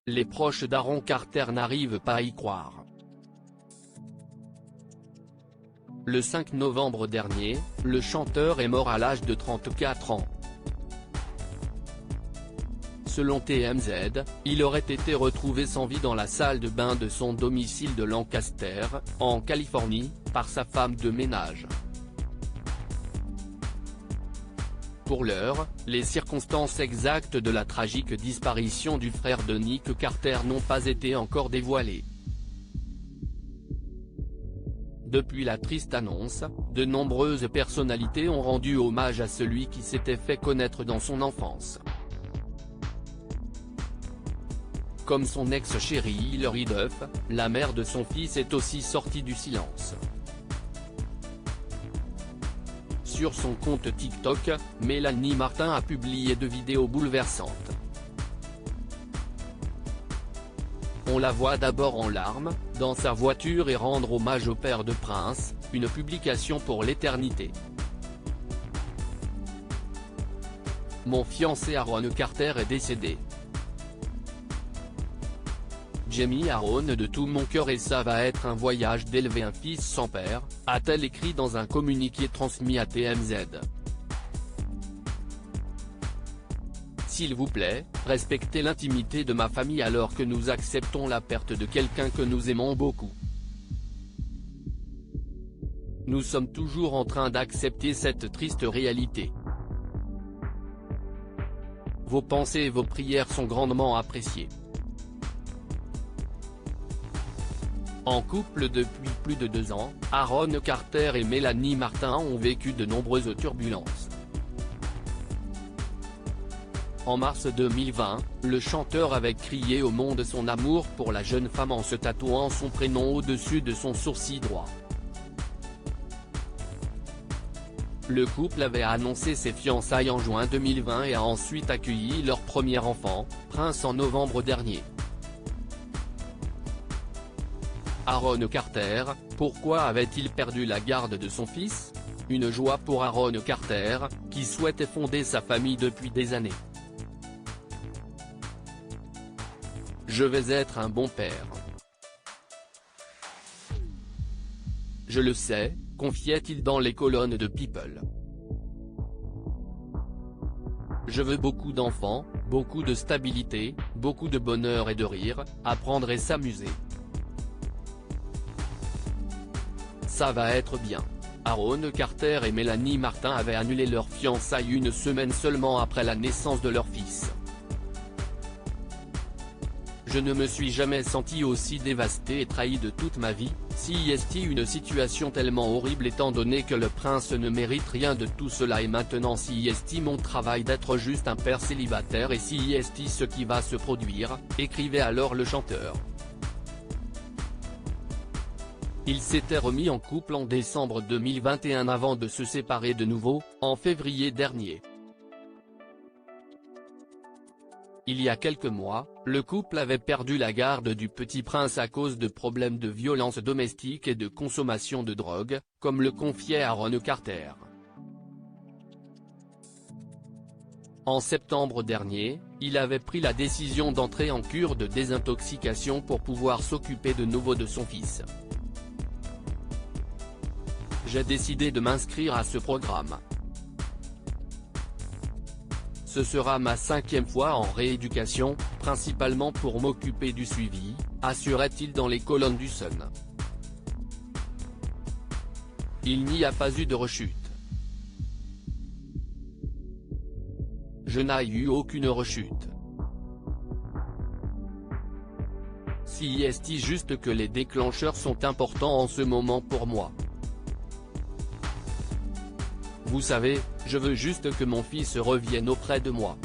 Les proches d'Aaron Carter n'arrivent pas à y croire. Le 5 novembre dernier, le chanteur est mort à l'âge de 34 ans. Selon TMZ, il aurait été retrouvé sans vie dans la salle de bain de son domicile de Lancaster, en Californie, par sa femme de ménage. Pour l'heure, les circonstances exactes de la tragique disparition du frère de Nick Carter n'ont pas été encore dévoilées. Depuis la triste annonce, de nombreuses personnalités ont rendu hommage à celui qui s'était fait connaître dans son enfance. Comme son ex-chérie Hilary Duff, la mère de son fils est aussi sortie du silence. Sur son compte TikTok, Mélanie Martin a publié 2 vidéos bouleversantes. On la voit d'abord en larmes, dans sa voiture et rendre hommage au père de Prince, une publication pour l'éternité. Mon fiancé Aaron Carter est décédé. Jamie Aaron de tout mon cœur et ça va être un voyage d'élever un fils sans père, a-t-elle écrit dans un communiqué transmis à TMZ. S'il vous plaît, respectez l'intimité de ma famille alors que nous acceptons la perte de quelqu'un que nous aimons beaucoup. Nous sommes toujours en train d'accepter cette triste réalité. Vos pensées et vos prières sont grandement appréciées. En couple depuis plus de 2 ans, Aaron Carter et Mélanie Martin ont vécu de nombreuses turbulences. En mars 2020, le chanteur avait crié au monde son amour pour la jeune femme en se tatouant son prénom au-dessus de son sourcil droit. Le couple avait annoncé ses fiançailles en juin 2020 et a ensuite accueilli leur premier enfant, Prince, en novembre dernier. Aaron Carter, pourquoi avait-il perdu la garde de son fils? Une joie pour Aaron Carter, qui souhaitait fonder sa famille depuis des années. Je vais être un bon père. Je le sais, confiait-il dans les colonnes de People. Je veux beaucoup d'enfants, beaucoup de stabilité, beaucoup de bonheur et de rire, apprendre et s'amuser. Ça va être bien. Aaron Carter et Mélanie Martin avaient annulé leur fiançailles 1 semaine seulement après la naissance de leur fils. Je ne me suis jamais senti aussi dévasté et trahi de toute ma vie, CIST, une situation tellement horrible étant donné que le prince ne mérite rien de tout cela et maintenant CIST mon travail d'être juste un père célibataire et CIST ce qui va se produire, écrivait alors le chanteur. Ils s'étaient remis en couple en décembre 2021 avant de se séparer de nouveau, en février dernier. Il y a quelques mois, le couple avait perdu la garde du petit prince à cause de problèmes de violence domestique et de consommation de drogue, comme le confiait Aaron Carter. En septembre dernier, il avait pris la décision d'entrer en cure de désintoxication pour pouvoir s'occuper de nouveau de son fils. J'ai décidé de m'inscrire à ce programme. Ce sera ma 5e fois en rééducation, principalement pour m'occuper du suivi, assurait-il dans les colonnes du Sun. Il n'y a pas eu de rechute. Je n'ai eu aucune rechute. CIST juste que les déclencheurs sont importants en ce moment pour moi. Vous savez, je veux juste que mon fils revienne auprès de moi.